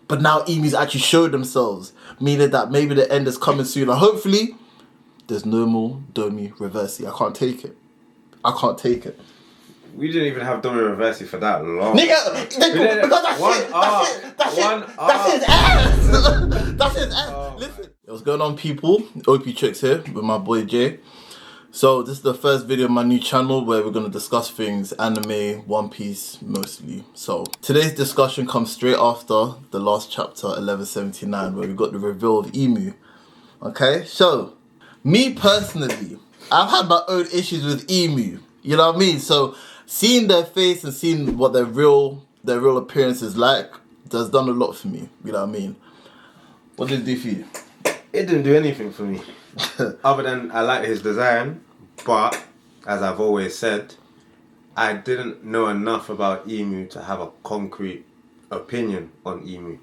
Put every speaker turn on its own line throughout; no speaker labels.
But now emus actually showed themselves, meaning that maybe the end is coming soon. And hopefully, there's no more Domi Reversi. I can't take it. I can't take it.
We didn't even have Domi Reversi for that long.
Nigga, that's his ass. That's his ass.
Oh,
listen. What's going on, people? OP Tricks here with my boy Jay. So this is the first video on my new channel where we're going to discuss things anime, One Piece mostly. So today's discussion comes straight after the last chapter 1179 where we got the reveal of Emu. Okay, so me personally, I've had my own issues with Emu. You know what I mean? So seeing their face and seeing what their real appearance is like has done a lot for me. You know what I mean? What did it do for you?
It didn't do anything for me. Other than I like his design, but as I've always said, I didn't know enough about Emu to have a concrete opinion on Emu.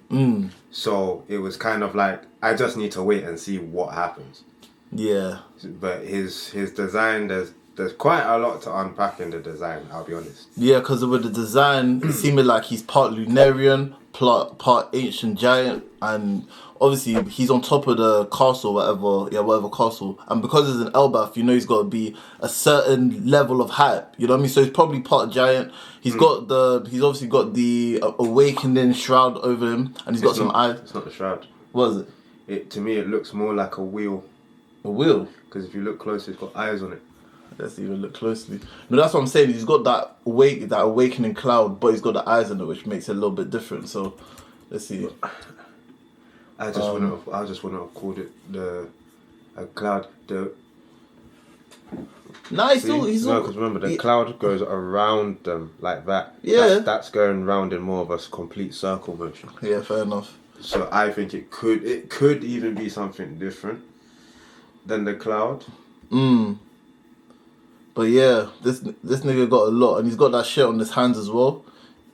So it was kind of like, I just need to wait and see what happens.
Yeah.
But his design, there's quite a lot to unpack in the design, I'll be honest.
Yeah, because with the design, it seemed like he's part Lunarian, part ancient giant, and obviously he's on top of the castle, whatever castle. And because it's an Elbaf, you know he's got to be a certain level of hype. You know what I mean? So he's probably part giant. He's obviously got the awakening shroud over him, and he's got some eyes.
It's not the shroud.
What is it?
To me, it looks more like a wheel.
A wheel?
Because if you look close, it's got eyes on it.
Let's even look closely. No, that's what I'm saying. He's got that awakening cloud, but he's got the eyes on it, which makes it a little bit different. So, let's see.
I just wouldn't have called it a cloud. Because remember the cloud goes around them like that.
Yeah,
that's going round in more of a complete circle motion.
Yeah, fair enough.
So I think it could even be something different than the cloud.
But yeah, this nigga got a lot, and he's got that shit on his hands as well,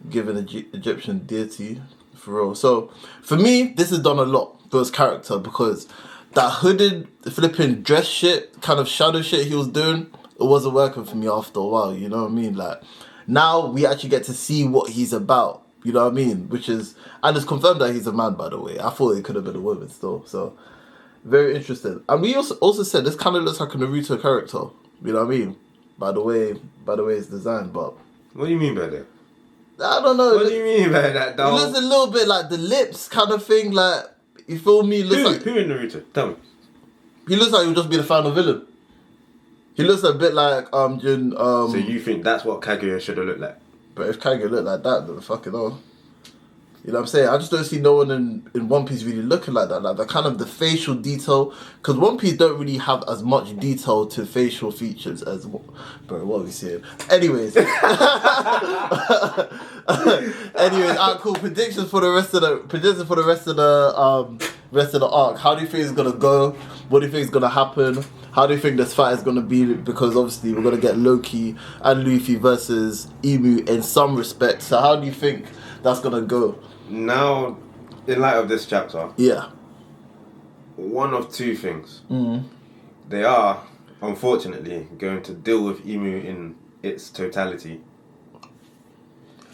given Egyptian deity, for real. So for me, this has done a lot for his character, because that hooded flipping dress shit, kind of shadow shit he was doing, it wasn't working for me after a while. You know what I mean? Like now we actually get to see what he's about. You know what I mean? And it's confirmed that he's a man, by the way. I thought it could have been a woman still. So very interesting. And we also said this kind of looks like a Naruto character. You know what I mean? By the way it's designed, but
what do you mean by that?
I don't know.
What do you mean by that, dog?
It looks a little bit like the lips kind of thing, like, you feel me?
Who in Naruto? Tell me.
He looks like he would just be the final villain. He looks a bit like Jin.
So you think that's what Kaguya should have looked like?
But if Kaguya looked like that, then fucking hell. You know what I'm saying? I just don't see no one in One Piece really looking like that. Like the kind of the facial detail. Because One Piece don't really have as much detail to facial features as... Bro, what are we saying? Anyways. Alright, cool. Predictions for the rest of the arc. How do you think it's going to go? What do you think is going to happen? How do you think this fight is going to be? Because obviously we're going to get Loki and Luffy versus Emu in some respects. So how do you think that's going to go?
Now, in light of this chapter,
yeah,
one of two things. They are, unfortunately, going to deal with Emu in its totality.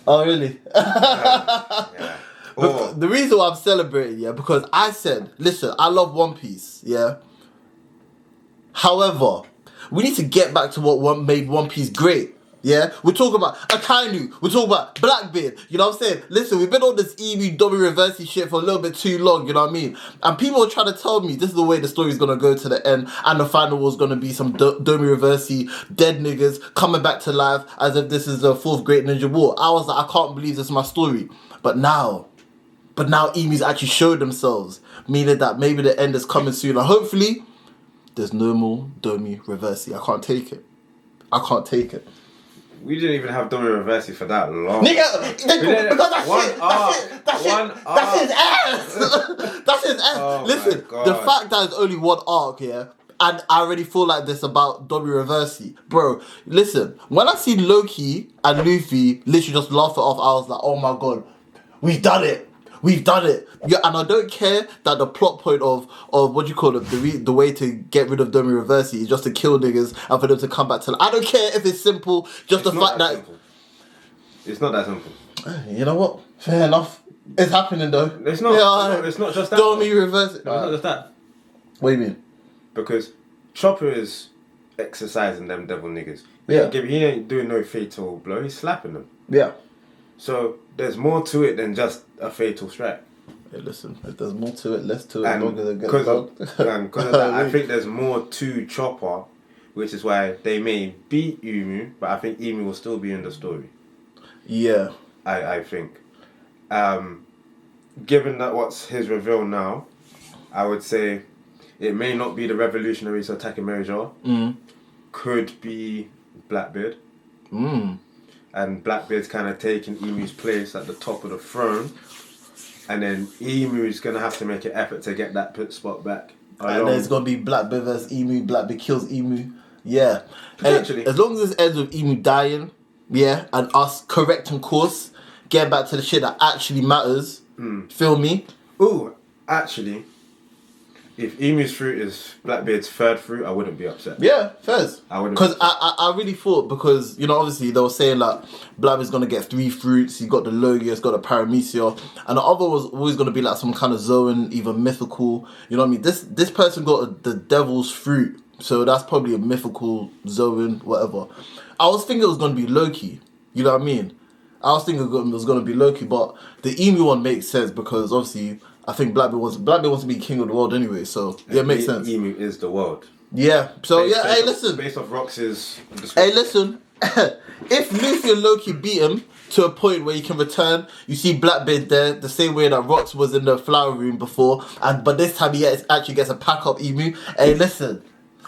Oh, really?
Yeah.
The reason why I'm celebrating, because I said, listen, I love One Piece, yeah? However, we need to get back to what made One Piece great. Yeah, we're talking about Akainu, we're talking about Blackbeard, you know what I'm saying? Listen, we've been on this Emu Domi Reversi shit for a little bit too long, you know what I mean? And people are trying to tell me this is the way the story's gonna go to the end, and the final was gonna be some Domi Reversi dead niggas coming back to life as if this is the fourth great ninja war. I was like, I can't believe this is my story. But now Emus actually showed themselves, meaning that maybe the end is coming soon, and hopefully there's no more Domi Reversi. I can't take it. I can't take it.
We didn't even have Domi Reversi for that long.
Nigga, that's his ass. That's his ass.
Oh,
listen, the fact that it's only one arc, yeah, and I already feel like this about Domi Reversi. Bro, listen, when I seen Loki and Luffy literally just laugh it off, I was like, oh my god, we've done it. We've done it. Yeah, and I don't care that the plot point of what do you call it, the way to get rid of Domi Reversi is just to kill niggas and for them to come back to life. I don't care if it's simple, just the fact that...
It's not that simple.
You know what? Fair enough. It's happening though.
It's not.
Yeah,
it's not just that.
Don't me reverse it.
No, it's not just that.
What do you mean?
Because Chopper is exercising them devil niggas.
Yeah.
He ain't doing no fatal blow. He's slapping them.
Yeah.
So there's more to it than just a fatal strike.
Hey, listen, if there's more to it, less to it,
And
longer than
because of that, I think there's more to Chopper, which is why they may beat Emu, but I think Emu will still be in the story.
Yeah.
I think. Given that what's his reveal now, I would say it may not be the revolutionaries attacking Mary Jo. Could be BlackBeard. And BlackBeard's kind of taking Emu's place at the top of the throne. And then Emu's going to have to make an effort to get that spot back.
And then it's going to be BlackBeard versus Emu. BlackBeard kills Emu. Yeah.
Potentially.
And as long as it ends with Emu dying, yeah, and us correcting course, getting back to the shit that actually matters. Feel me?
Ooh, actually, if Emu's fruit is BlackBeard's third fruit, I wouldn't be upset.
Yeah, fairs.
I wouldn't.
Because I really thought, because, you know, obviously they were saying like BlackBeard's going to get 3 fruits. He's got the Logia, he's got the Paramecia. And the other was always going to be like some kind of Zoan, either mythical. You know what I mean? This person got the devil's fruit. So that's probably a mythical Zoan, whatever. I was thinking it was going to be Loki. You know what I mean? I was thinking it was going to be Loki, but the Emu one makes sense because obviously I think BlackBeard wants to be king of the world anyway. So yeah, it makes sense.
Emu is the world.
Yeah. So listen.
Based off Rox's description.
Hey, listen. If Luffy and Loki beat him to a point where he can return, you see BlackBeard there, the same way that Rox was in the flower room before, but this time he actually gets a pack up Emu. Hey, listen.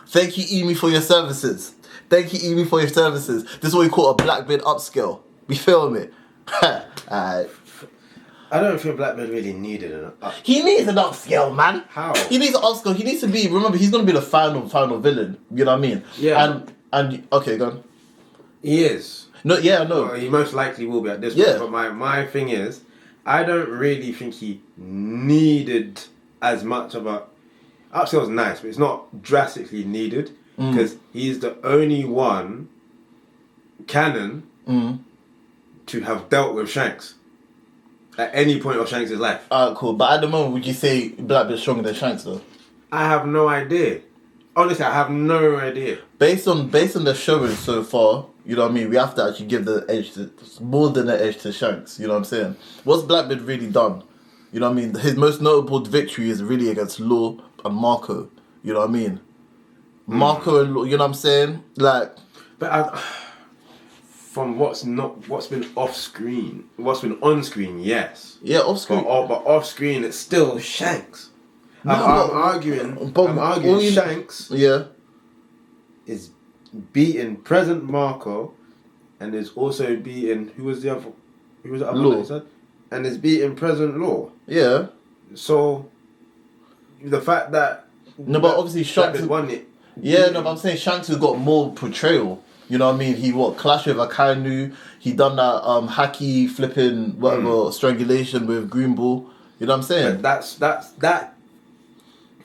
Thank you, Emu, for your services. Thank you, Emu, for your services. This is what we call a BlackBeard upscale. We feel me? Alright.
I don't feel BlackBeard really needed an upscale.
He needs an upscale, man.
How?
He needs an upscale. He needs to be. Remember, he's gonna be the final villain. You know what I mean?
Yeah.
And okay, go on.
He is.
No, yeah, no.
Well, he most likely will be at this point. But my thing is, I don't really think he needed as much of a upscale's nice, but it's not drastically needed because he's the only one canon to have dealt with Shanks at any point of Shanks' life.
Alright, cool. But at the moment, would you say BlackBeard's stronger than Shanks, though?
I have no idea. Honestly, I have no idea.
Based on the showing so far, you know what I mean, we have to actually give the edge to more than the edge to Shanks. You know what I'm saying? What's BlackBeard really done? You know what I mean? His most notable victory is really against Law and Marco. You know what I mean? Marco and Law. You know what I'm saying? Like,
but from what's been off screen, what's been on screen, yes.
Yeah, off screen.
But off screen, it's still Shanks.
No,
I'm arguing Shanks is beating present Marco, and is also beating who was the other
Law.
one that said? And is beating present Law.
Yeah.
So the fact that
but obviously Shanks
won it.
Yeah, no, but I'm saying Shanks has got more portrayal. You know what I mean? He clash with Akainu. He done that haki flipping whatever strangulation with Green Bull. You know what I'm saying?
But that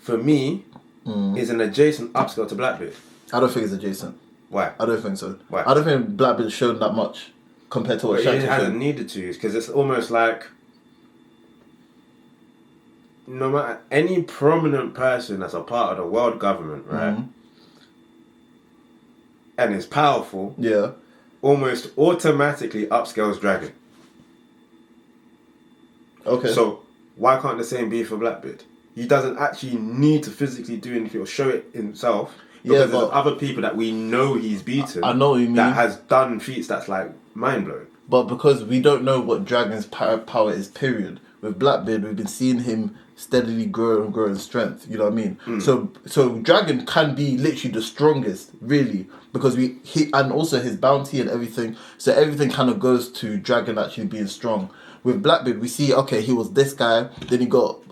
for me is an adjacent upscale to BlackBeard.
I don't think it's adjacent.
Why?
I don't think so.
Why?
I don't think BlackBeard showed that much compared to what Shanks
It
has
hasn't
shown.
needed to, because it's almost like no matter any prominent person that's a part of the world government, right, and is powerful, almost automatically upscales Dragon.
Okay.
So why can't the same be for BlackBeard? He doesn't actually need to physically do anything or show it himself. Because there's other people that we know he's beaten.
I know what you mean.
That has done feats that's like mind blowing.
But because we don't know what Dragon's power is, period. With BlackBeard, we've been seeing him steadily grow and grow in strength. You know what I mean? So Dragon can be literally the strongest, really, because and also his bounty and everything. So everything kind of goes to Dragon actually being strong. With BlackBeard, we see he was this guy.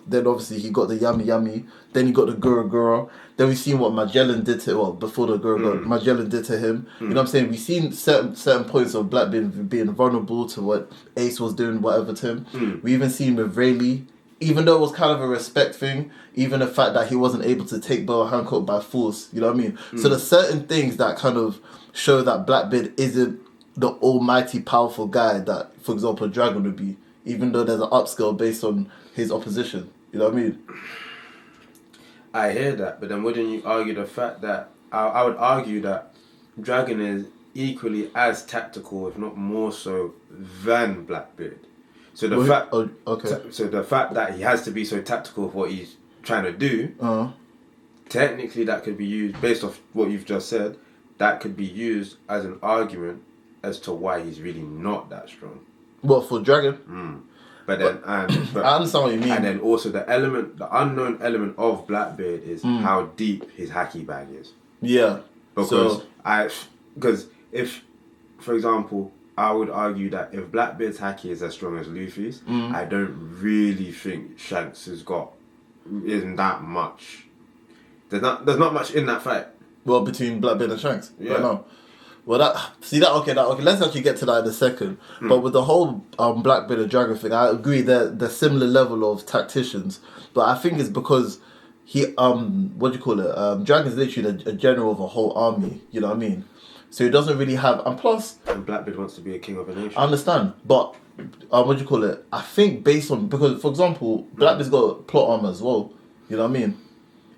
Then obviously he got the Yummy Yummy. Then he got the Gura Gura. Then we've seen what Magellan did to before the Gura Gura. Magellan did to him. You know what I'm saying? We've seen certain points of BlackBeard being vulnerable to what Ace was doing, whatever to him. We even seen with Rayleigh, even though it was kind of a respect thing, even the fact that he wasn't able to take Boa Hancock by force. You know what I mean? So there's certain things that kind of show that BlackBeard isn't the almighty powerful guy that, for example, Dragon would be. even though there's an upscale based on his opposition. You know what I mean?
I hear that, but then wouldn't you argue the fact that I would argue that Dragon is equally as tactical, if not more so, than Blackbeard. So the so the fact that he has to be so tactical of what he's trying to do, technically that could be used based off what you've just said. That could be used as an argument as to why he's really not that strong.
What, for Dragon?
But then,
I understand what you mean.
And then also the unknown element of Blackbeard is how deep his haki bag is.
Yeah.
Because if, for example, I would argue that if Blackbeard's haki is as strong as Luffy's, I don't really think Shanks isn't that much. There's not much in that fight.
Well, between Blackbeard and Shanks.
Yeah.
Right now. Well, okay. Let's actually get to that in a second. But with the whole Blackbeard and Dragon thing, I agree they're similar level of tacticians. But I think it's because he Dragon's literally a general of a whole army. You know what I mean? So he doesn't really have, and plus,
and Blackbeard wants to be a king of a nation.
I understand, but I think based on, because for example, Blackbeard's got plot armor as well. You know what I mean?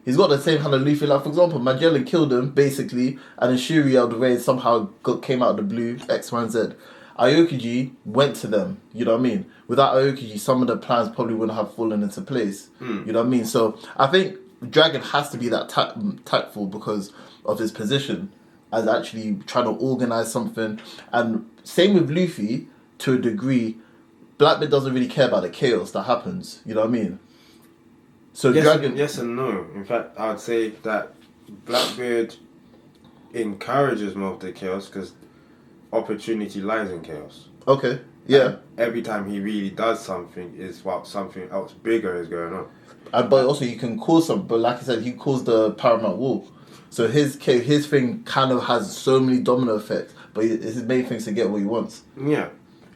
He's got the same kind of Luffy. Like, for example, Magellan killed him, basically, and then Shuri out of the way somehow came out of the blue, X, Y, and Z. Aokiji went to them, you know what I mean? Without Aokiji, some of the plans probably wouldn't have fallen into place, you know what I mean? So, I think Dragon has to be that tactful because of his position as actually trying to organise something. And same with Luffy, to a degree, Blackbeard doesn't really care about the chaos that happens, you know what I mean? So
yes and no. In fact, I would say that Blackbeard encourages more of the chaos because opportunity lies in chaos.
Okay, yeah.
And every time he really does something is while something else bigger is going on.
But also you can cause but like I said, he caused the Paramount War. So his thing kind of has so many domino effects, but his main thing is to get what he wants.
Yeah,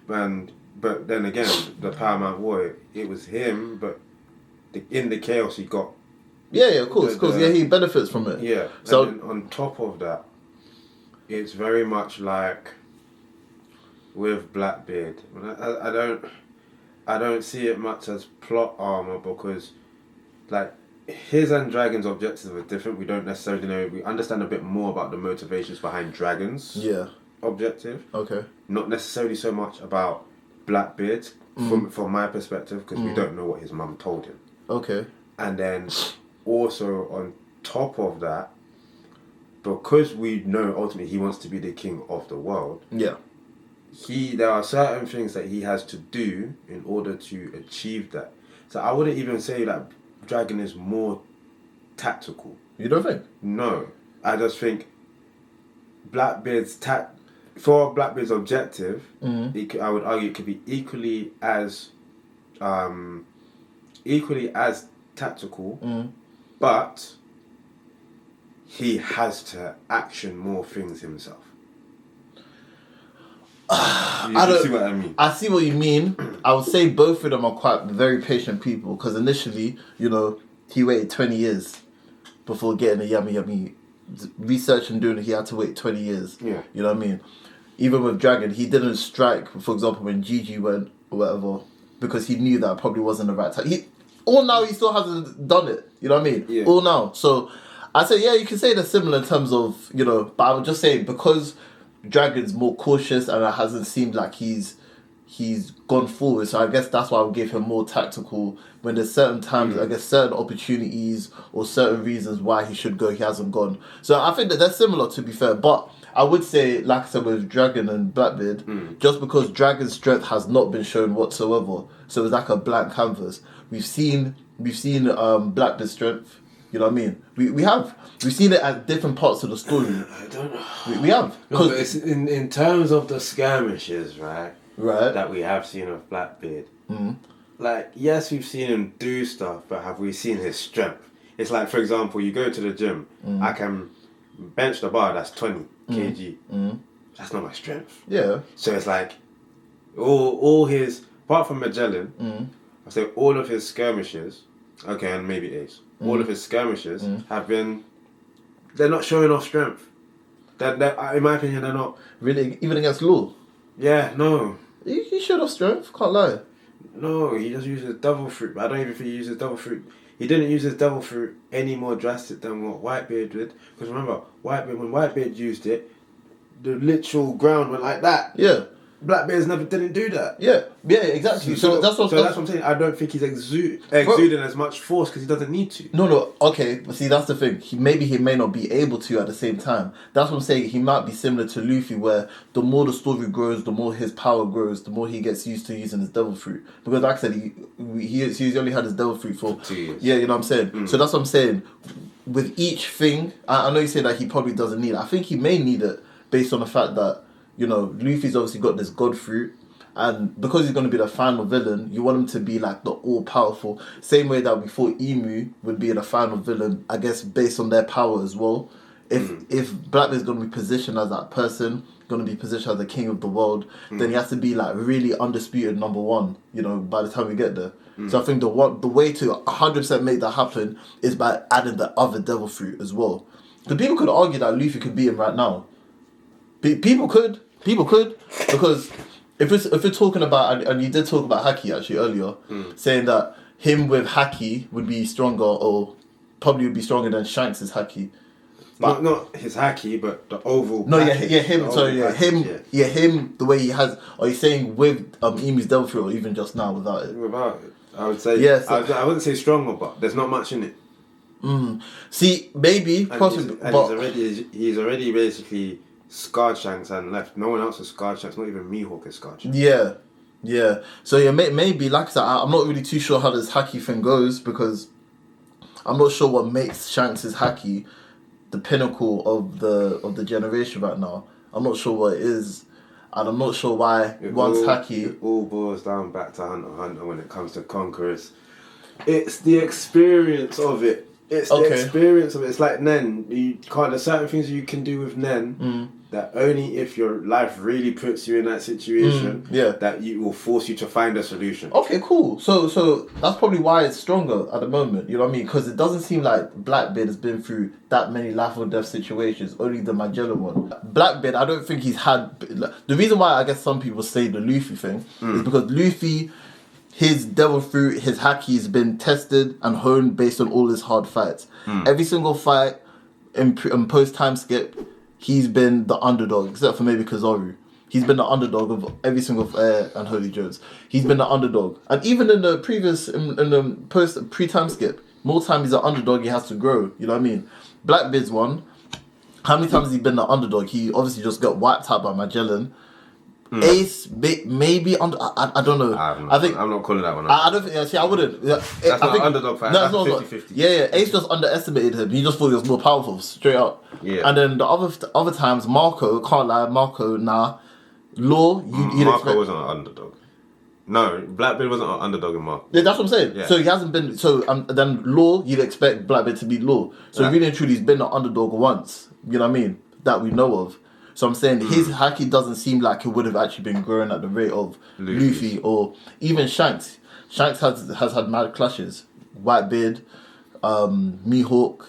but then again, the Paramount War, it was him, but in the chaos he got.
Yeah, of course, he benefits from it.
Yeah. So and then on top of that, it's very much like with Blackbeard. I don't see it much as plot armor because, like, his and Dragon's objectives are different. We don't necessarily know. We understand a bit more about the motivations behind Dragon's objective.
Okay.
Not necessarily so much about Blackbeard's from my perspective because we don't know what his mum told him. Okay. And then also on top of that, because we know ultimately he wants to be the king of the world. Yeah. There are certain things that he has to do in order to achieve that. So I wouldn't even say that Dragon is more tactical.
You don't think?
No. I just think for Blackbeard's objective, I would argue it could be equally as tactical, but he has to action more things himself. You see what I mean?
I see what you mean. I would say both of them are quite very patient people because initially, he waited 20 years before getting a yummy research and doing it. He had to wait 20 years. Yeah. You know what I mean? Even with Dragon, he didn't strike, for example, when Gigi went or whatever, because he knew that probably wasn't the right time. He still hasn't done it. You know what I mean? Yeah. All now. So I say, yeah, you can say they're similar in terms of, but I would just say because Dragon's more cautious and it hasn't seemed like he's gone forward. So I guess that's why I would give him more tactical when there's certain times, I guess certain opportunities or certain reasons why he should go, he hasn't gone. So I think that they're similar, to be fair. But I would say, like I said, with Dragon and Blackbeard, just because Dragon's strength has not been shown whatsoever, so it's like a blank canvas. We've seen Blackbeard's strength. You know what I mean? We've seen it at different parts of the story.
I don't know.
We have.
No, but it's in terms of the skirmishes, right? Right. That we have seen of Blackbeard. Like, yes, we've seen him do stuff, but have we seen his strength? It's like, for example, you go to the gym. I can bench the bar that's 20 kg. That's not my strength. Yeah. So it's like all his, apart from Magellan, I say all of his skirmishes, okay, and maybe Ace, all of his skirmishes have been, they're not showing off strength. They're, in my opinion, they're not.
Really? Even against Law?
Yeah, no.
He showed off strength, can't lie.
No, he just uses devil fruit. But I don't even think he uses devil fruit. He didn't use his devil fruit any more drastic than what Whitebeard did. Because remember, when Whitebeard used it, the literal ground went like that.
Yeah.
BlackBeard's never didn't do that.
Yeah, exactly. So that's what
I'm saying. I don't think he's exuding as much force because he doesn't need to.
No, okay. But see, that's the thing. He may not be able to at the same time. That's what I'm saying. He might be similar to Luffy, where the more the story grows, the more his power grows, the more he gets used to using his devil fruit. Because, like I said, he's only had his devil fruit for
2 years.
Yeah, you know what I'm saying. So that's what I'm saying. With each thing, I know you say that he probably doesn't need it. I think he may need it based on the fact that, you know, Luffy's obviously got this god fruit, and because he's going to be the final villain, you want him to be like the all-powerful, same way that we thought Emu would be the final villain, I guess, based on their power as well. If Blackbeard's going to be positioned as that person, going to be positioned as the king of the world, then he has to be like really undisputed number one, you know, by the time we get there. So I think the way to 100% make that happen is by adding the other devil fruit as well. Because people could argue that Luffy could beat him right now. People could, because if we're talking about, and you did talk about haki actually earlier, saying that him with haki would be stronger, or probably would be stronger than Shanks' haki.
But not his haki, but the overall.
No,
package,
him. Sorry, him. The way he has. Are you saying with Emu's devil fruit, or even just now without it?
Without it, I would say.
Yes.
I wouldn't say stronger, but there's not much in it.
See, maybe possibly,
but he's already basically scarred Shanks and left. No one else is scarred Shanks. Not even Mihawk is scarred Shanks.
Yeah. So yeah, maybe like I said, I'm not really too sure how this haki thing goes, because I'm not sure what makes Shanks' haki the pinnacle of the generation right now. I'm not sure what it is, and I'm not sure why haki.
It all boils down back to Hunter x Hunter when it comes to Conquerors. It's the experience of it. It's the experience of it. It's like Nen. There's certain things you can do with Nen that only if your life really puts you in that situation, that you will force you to find a solution.
Okay, cool. So that's probably why it's stronger at the moment. You know what I mean? Because it doesn't seem like Blackbeard has been through that many life or death situations. Only the Magellan one. Blackbeard, I don't think he's had. The reason why I guess some people say the Luffy thing is because Luffy, his devil fruit, his haki has been tested and honed based on all his hard fights. Every single fight in post time skip, he's been the underdog, except for maybe Kizaru. He's been the underdog of every single Unholy Jones. He's been the underdog, and even in the previous in the post pre-time skip, more time he's an underdog. He has to grow. You know what I mean? Blackbeard's one. How many times has he been the underdog? He obviously just got wiped out by Magellan. Ace, maybe under. I don't know. I think I'm
not calling that one.
I don't think. Yeah, see, I wouldn't.
That's not an underdog fight. No, it's not 50-50.
Yeah. Ace just underestimated him. He just thought he was more powerful, straight up.
Yeah.
And then the other times, Marco, can't lie, Marco, nah. Law,
Marco wasn't an underdog. No, Blackbeard wasn't an underdog in Marco.
Yeah, that's what I'm saying. Yeah. So he hasn't been. So then Law, you'd expect Blackbeard to beat Law. So really and truly, he's been an underdog once. You know what I mean? That we know of. So I'm saying his haki doesn't seem like it would have actually been growing at the rate of Luffy or even Shanks. Shanks has had mad clashes. Whitebeard, Mihawk,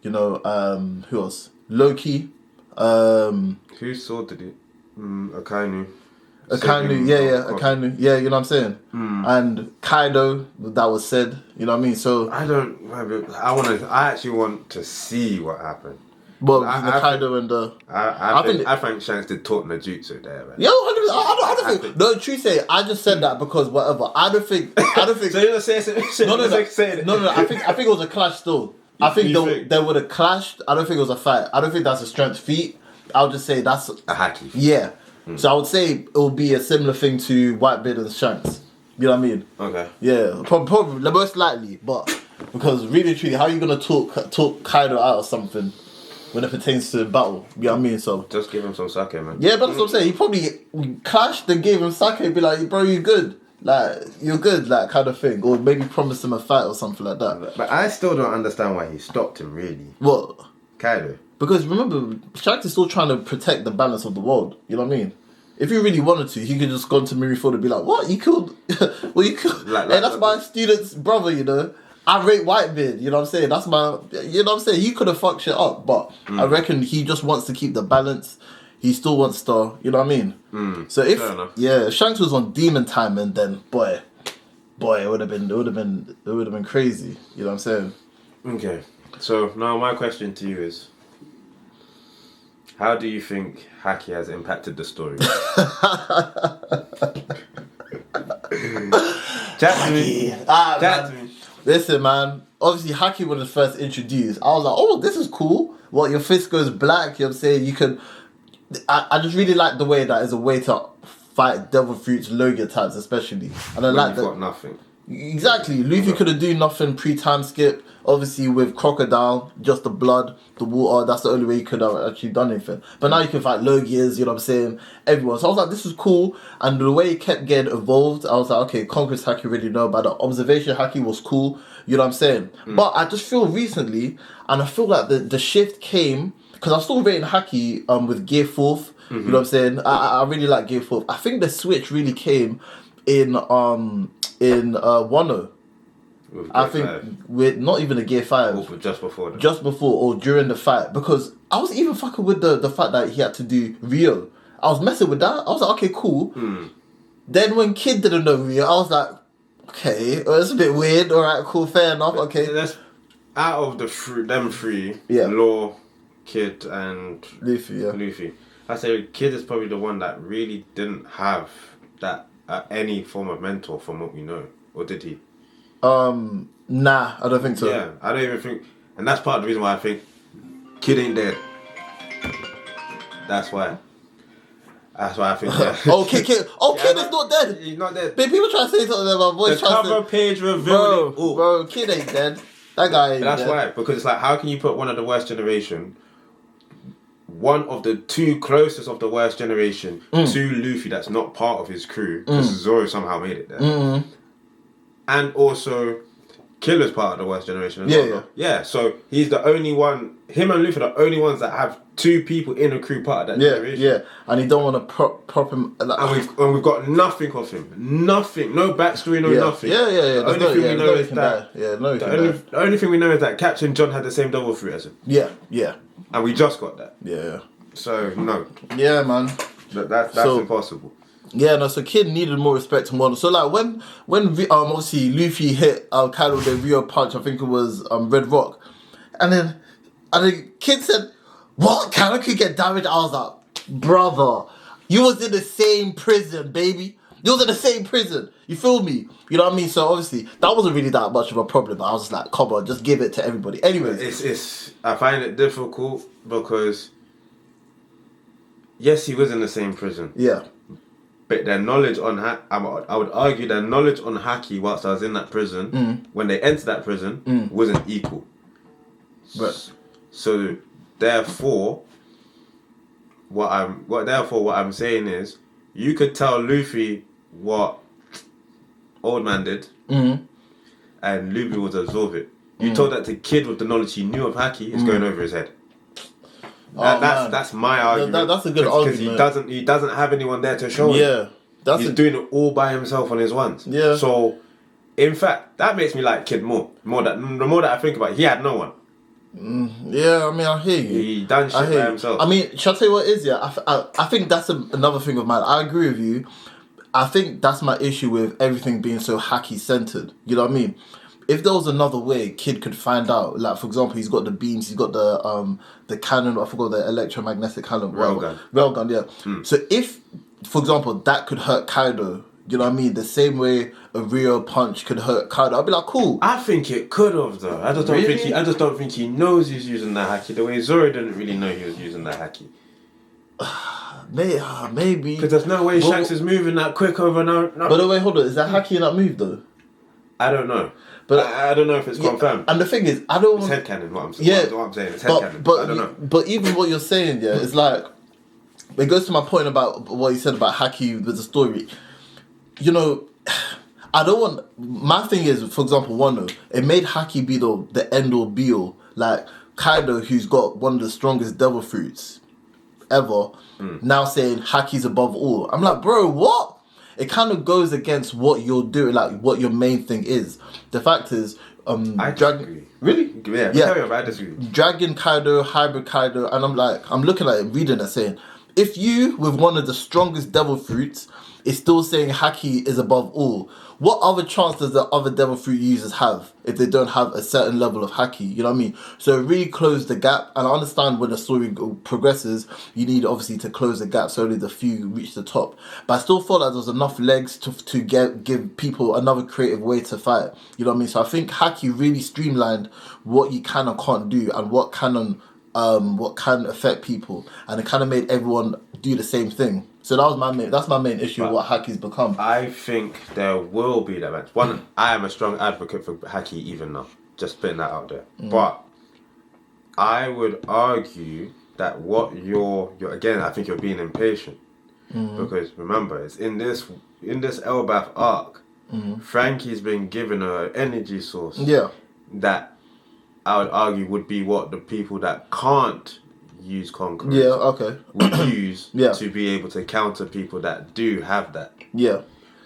you know, who else? Loki.
Whose sword did he? Akainu.
Akainu. Yeah, you know what I'm saying? And Kaido, that was said, you know what I mean? So
I actually want to see what happened.
Well, Kaido and the...
I think Shanks did taught no jutsu there, man.
Yo, I don't think... No, true say, I just said that because whatever. I don't think...
So you're not saying it?
No. I think it was a clash still. I think they would have clashed. I don't think it was a fight. I don't think that's a strength feat. I'll just say that's...
A haki.
Yeah. So I would say it will be a similar thing to Whitebeard and Shanks. You know what I mean?
Okay.
Yeah, probably most likely, but because really, truly, how are you gonna talk Kaido out of something when it pertains to battle? You know what I mean? So
just give him some sake, man.
Yeah, but that's what I'm saying. He probably clashed and gave him sake, be like, bro, you good? Like, you're good, like, kind of thing, or maybe promised him a fight or something like that.
But I still don't understand why he stopped him, really.
What?
Kaido.
Because remember, Shanks is still trying to protect the balance of the world. You know what I mean? If he really wanted to, he could just gone to Marineford and be like, "What? You killed? Well, you killed? Hey, that's my student's brother. You know, I rate Whitebeard. You know what I'm saying? That's my. You know what I'm saying? He could have fucked shit up, but I reckon he just wants to keep the balance. He still wants to. You know what I mean? So if Shanks was on demon time, and then boy, boy, it would have been crazy. You know what I'm saying?
Okay. So now my question to you is, how do you think haki has impacted the story? Chat to me. Chat to me.
Listen, man. Obviously, haki when it was first introduced, I was like, oh, this is cool. What, your fist goes black, you know what I'm saying? You can... I just really like the way that is a way to fight devil fruits, Logia types especially. And I like that.
Got nothing.
Exactly. Luffy could have do nothing pre-time skip. Obviously, with Crocodile, just the blood, the water, that's the only way you could have actually done anything. But now you can fight Logias, you know what I'm saying? Everyone. So I was like, this is cool. And the way it kept getting evolved, I was like, okay, Conquest Haki already know about it. Observation Haki was cool, you know what I'm saying? But I just feel recently, and I feel like the shift came, because I'm still rating Haki with Gear 4th, you know what I'm saying? I really like Gear 4th. I think the switch really came in Wano. I think with not even a Gear 5.
Or just before that.
Just before or during the fight. Because I was even fucking with the fact that he had to do Rio. I was messing with that. I was like, okay, cool. Then when Kid didn't know Rio, I was like, okay, it's a bit weird. Alright, cool, fair enough, okay.
That's out of them three,
yeah.
Law, Kid and
Luffy.
I say Kid is probably the one that really didn't have that any form of mentor from what we know. Or did he?
Nah, I don't think so.
Yeah, I don't even think, and that's part of the reason why I think Kid ain't dead. That's why I think. Yeah.
Kid is not dead.
He's not dead.
But people try to say something about my voice.
The cover page revealed it.
Bro, Kid ain't dead. That guy ain't
That's
dead.
why, because it's like, how can you put one of the worst generation, one of the two closest of the worst generation, to Luffy that's not part of his crew, because Zoro somehow made it there. And also, Killer's part of the worst generation as well. Yeah, so he's the only one, him and Luffy are the only ones that have two people in a crew part of that generation.
Yeah, and he don't want to prop him. Like,
and we've got nothing of him. Nothing. No backstory, nothing.
Yeah.
The only thing we know is that...
The
only thing we know is that Captain John had the same double fruit as him.
Yeah.
And we just got that.
Yeah.
So, no.
Yeah, man.
That's impossible.
Yeah, no, so Kid needed more respect from Wano. So, like, when obviously Luffy hit Kaido with the Rio punch, I think it was Red Rock, and then Kid said, what? Kaido could get damaged? I was like, brother, you was in the same prison, baby. You was in the same prison. You feel me? You know what I mean? So, obviously, that wasn't really that much of a problem. I was just like, come on, just give it to everybody. Anyways.
I find it difficult because, yes, he was in the same prison.
Yeah.
But their knowledge on I would argue their knowledge on haki whilst I was in that prison, when they entered that prison, wasn't equal.
Right.
So therefore, what I'm saying is, you could tell Luffy what Old Man did, and Luffy would absorb it. You told that to Kid with the knowledge he knew of haki, it's going over his head. That's my argument.
That's a good argument.
Because he doesn't have anyone there to show him. Yeah, he's doing it all by himself on his ones. Yeah. So, in fact, that makes me like Kid more. The more that I think about it, he had no one.
Yeah, I mean, I hear you.
He done shit by himself.
I mean, shall I tell you what it is? Yeah, I think that's another thing of mine. I agree with you. I think that's my issue with everything being so haki centered. You know what I mean? If there was another way Kid could find out, like for example, he's got the beams, he's got the cannon, I forgot the electromagnetic cannon. Railgun, yeah. So if, for example, that could hurt Kaido, you know what I mean? The same way a Rio punch could hurt Kaido, I'd be like, cool.
I think it could have though. I just don't think he knows he's using that haki the way Zoro didn't really know he was using that haki.
Maybe.
Because there's no way Shanks is moving that quick over now. No.
But wait, hold on. Is that haki in that move though?
I don't know. But I don't know if it's confirmed.
And the thing is, I don't...
It's headcanon, what I'm saying. Yeah. What I'm saying, it's headcanon.
But
I don't know.
But even what you're saying, yeah, it's like... It goes to my point about what you said about haki with the story. You know, I don't want... My thing is, for example, Wano, it made haki be the end-all, be-all. Like, Kaido, who's got one of the strongest devil fruits ever, now saying haki's above all. I'm like, bro, what? It kind of goes against what you're doing, like what your main thing is. The fact is,
I disagree.
Really?
Yeah. Carry on, I disagree.
Dragon Kaido, Hybrid Kaido, and I'm looking at it, reading it, saying, if you with one of the strongest devil fruits is still saying haki is above all, what other chance does the other devil fruit users have if they don't have a certain level of haki? You know what I mean? So it really closed the gap. And I understand when the story progresses, you need obviously to close the gap so only the few reach the top. But I still felt like there was enough legs to give people another creative way to fight. You know what I mean? So I think haki really streamlined what you can and can't do and what can affect people, and it kind of made everyone do the same thing. So that's my main issue with what haki's become.
I think there will be that match. One, I am a strong advocate for haki even now. Just putting that out there. But I would argue that what you're again, I think you're being impatient. Because remember, it's in this Elbaf arc, Frankie's been given an energy source.
Yeah.
That I would argue would be what the people that can't use Conquerors would use to be able to counter people that do have that.
Yeah.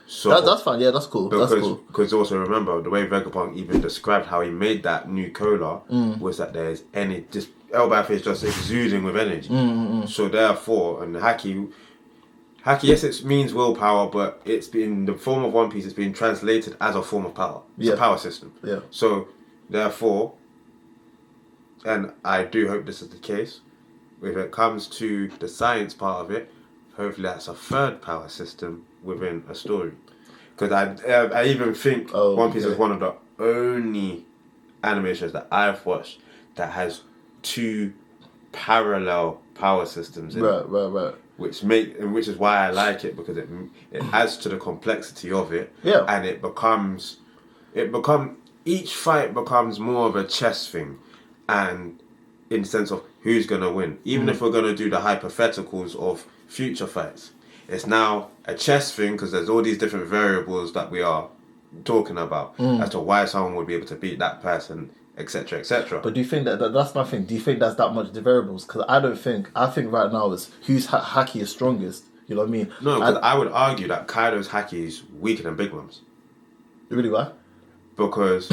So that's fine. Yeah, that's cool.
Because also remember, the way Vegapunk even described how he made that new cola was that there's Elbaf is just exuding with energy. So therefore, and Haki, yes, it means willpower, but it's been the form of One Piece. It's been translated as a form of power. It's a power system.
Yeah.
So therefore, and I do hope this is the case, if it comes to the science part of it, hopefully that's a third power system within a story. Because I even think One Piece is one of the only animations that I've watched that has two parallel power systems in it.
Right.
Which is why I like it, because it adds to the complexity of it.
Yeah.
And each fight becomes more of a chess thing, and in the sense of who's gonna win. Even if we're gonna do the hypotheticals of future fights, it's now a chess thing because there's all these different variables that we are talking about as to why someone would be able to beat that person, etc., etc.
But do you think that's my thing? Do you think there's that much variables? Because I don't think. I think right now is whose haki is strongest. You know what I mean?
No, because I would argue that Kaido's haki is weaker than Big Mom's.
Really, why?
Because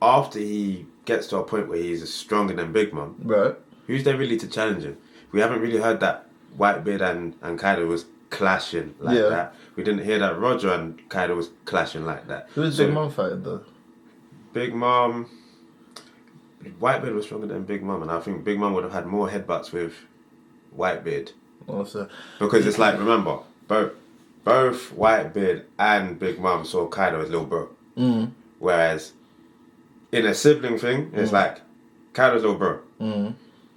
after he gets to a point where he's stronger than Big Mom,
right?
Who's there really to challenge him? We haven't really heard that Whitebeard and Kaido was clashing like that. We didn't hear that Roger and Kaido was clashing like that.
Who is Big Mom fighting though?
Big Mom, Whitebeard was stronger than Big Mom, and I think Big Mom would have had more headbutts with Whitebeard.
Also,
because it's like, remember, both Whitebeard and Big Mom saw Kaido as little bro. Whereas in a sibling thing, it's like Kaido's little bro.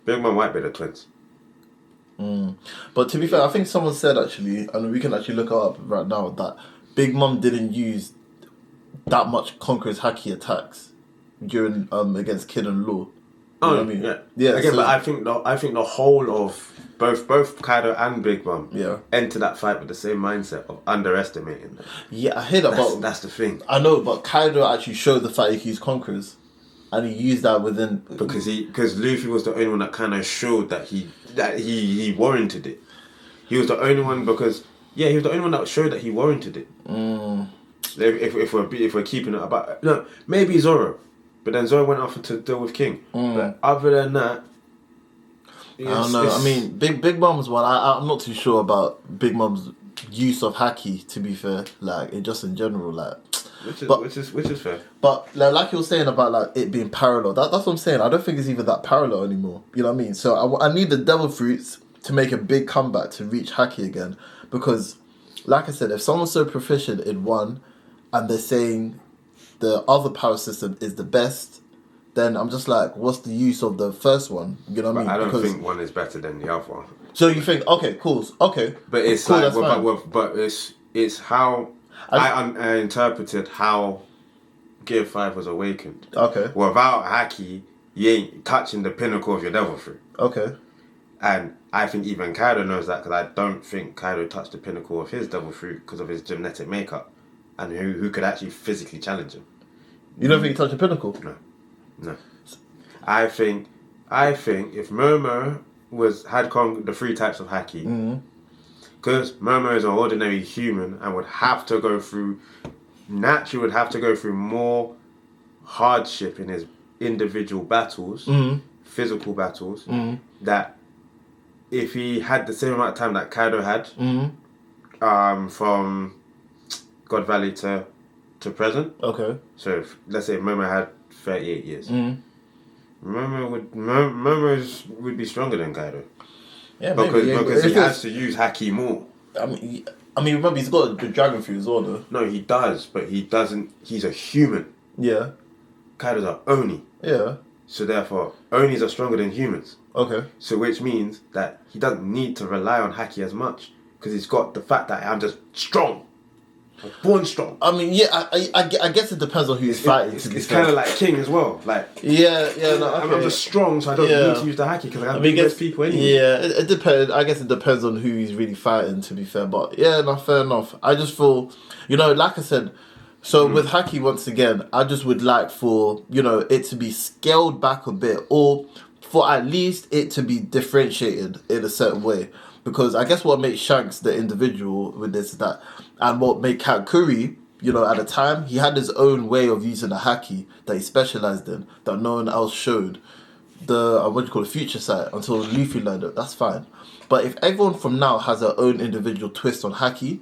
Big Mom and Whitebeard are twins.
But to be fair, I think someone said actually, and we can actually look it up right now, that Big Mom didn't use that much Conqueror's haki attacks during against Kid and Law. You know what I mean?
Yeah. Again, but I think the whole of both Kaido and Big Mom enter that fight with the same mindset of underestimating them.
Yeah, I hear that.
That's the thing.
I know, but Kaido actually showed the fact he could use Conquerors, and he used that within
because Luffy was the only one that kind of showed that he warranted it. He was the only one he was the only one that showed that he warranted it. If we're keeping it about maybe Zoro, but then Zoro went off to deal with King. But other than that,
I don't know. I mean, Big Mom's one. I'm not too sure about Big Mom's use of haki. To be fair, like just in general, like
which is fair.
But like you were saying about like it being parallel, that's what I'm saying. I don't think it's even that parallel anymore. You know what I mean? So I need the Devil Fruits to make a big comeback to reach haki again, because, like I said, if someone's so proficient in one, and they're saying the other power system is the best, then I'm just like, what's the use of the first one? You know what I mean?
I don't think one is better than the other one.
So you think, okay, cool, okay.
But it's
cool,
like, but it's how I interpreted how Gear 5 was awakened.
Okay.
Without haki, you ain't touching the pinnacle of your devil fruit.
Okay.
And I think even Kaido knows that, because I don't think Kaido touched the pinnacle of his devil fruit because of his genetic makeup, and who could actually physically challenge him.
You don't think he touched the pinnacle?
No. I think if Momo had the three types of haki, because Momo is an ordinary human and would have to go through more hardship in his individual battles, physical battles, that if he had the same amount of time that Kaido had, from God Valley to present.
Okay.
So let's say Momo had 38 years. Momo would be stronger than Kaido.
Yeah,
because
maybe.
because he has to use haki more.
I mean, remember he's got the dragon fruit as well, though.
No, he does, but he doesn't. He's a human.
Yeah.
Kaido's are Oni.
Yeah.
So therefore, Onis are stronger than humans.
Okay.
So which means that he doesn't need to rely on haki as much because he's got the fact that I'm just strong. I'm born strong.
I mean, yeah, I guess it depends on who he's fighting.
It's kind of like King as well. Like
yeah, no, okay.
I'm just strong, so I don't need to use the haki because I mean, most people anyway.
Yeah, it depends. I guess it depends on who he's really fighting. To be fair, but yeah, no, fair enough. I just feel, like I said. So with haki, once again, I just would like for it to be scaled back a bit, or for at least it to be differentiated in a certain way. Because I guess what makes Shanks the individual with this is that, and what made Katakuri, at the time, he had his own way of using the haki that he specialized in, that no one else showed. The future sight until Luffy learned it. That's fine. But if everyone from now has their own individual twist on haki,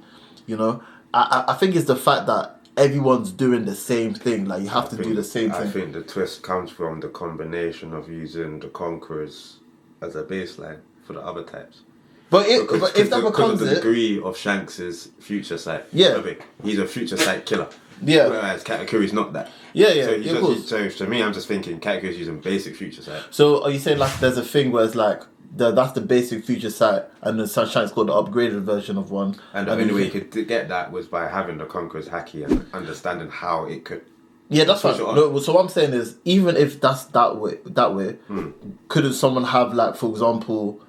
I think it's the fact that everyone's doing the same thing. Like you have to do the same thing.
I think the twist comes from the combination of using the Conquerors as a baseline for the other types.
But if that becomes
the degree of Shanks' future sight.
Yeah.
He's a future sight killer.
Yeah.
Whereas Katakuri's not that.
Yeah.
So to me, I'm just thinking Katakuri's using basic future sight.
So are you saying like there's a thing where it's like that's the basic future sight and then Sunshine's got the upgraded version of one?
And the only way you could get that was by having the Conqueror's haki and understanding how it could.
Yeah, that's fine. No, so what I'm saying is, even if that's that way, couldn't someone have like, for example,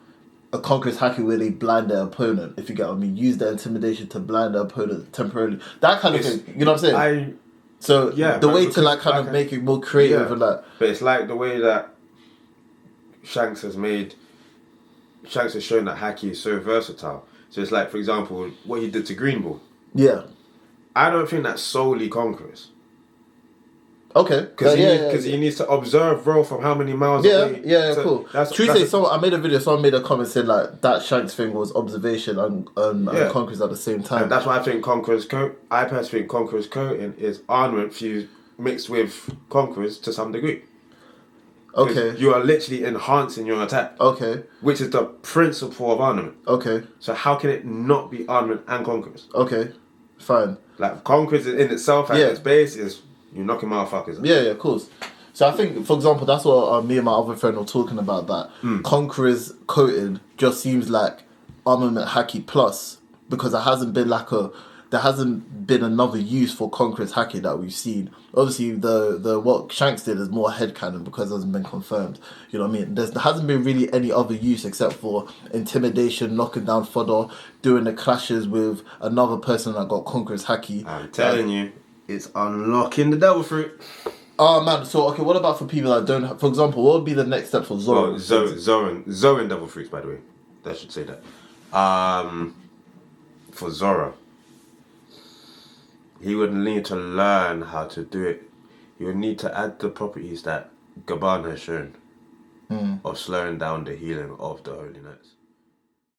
a Conqueror's haki where they blind their opponent, if you get what I mean, use their intimidation to blind their opponent temporarily, that kind of thing. You know what I'm saying? The way to like kind of make it more creative and like.
But it's like the way that Shanks has shown that haki is so versatile. So it's like, for example, what he did to Green Bull.
Yeah. I
don't think that's solely Conquerors.
Okay.
Because he needs to observe Ro from how many miles away.
Yeah, cool. I made a video, someone made a comment saying like that Shanks thing was observation and Conquerors at the same time.
And that's why I think I personally think Conqueror's coating is armament mixed with Conquerors to some degree.
Okay.
You are literally enhancing your attack.
Okay.
Which is the principle of armament.
Okay.
So how can it not be armament and Conquerors?
Okay. Fine.
Like Conquerors in itself at its base is you knocking motherfuckers.
Yeah, of course. So I think, for example, that's what me and my other friend were talking about. That Conqueror's coating just seems like armament haki plus, because there hasn't been another use for Conqueror's haki that we've seen. Obviously, the what Shanks did is more headcanon because it hasn't been confirmed. You know what I mean? There hasn't been really any other use except for intimidation, knocking down fodder, doing the clashes with another person that got Conqueror's haki.
I'm telling you, it's unlocking the devil fruit.
Oh man, so okay, what about for people that don't have, for example, what would be the next step for Zoro?
Well, Zoran devil fruits, by the way. I should say that. For Zoro, he would need to learn how to do it. He would need to add the properties that Gaban has shown of slowing down the healing of the Holy Knights.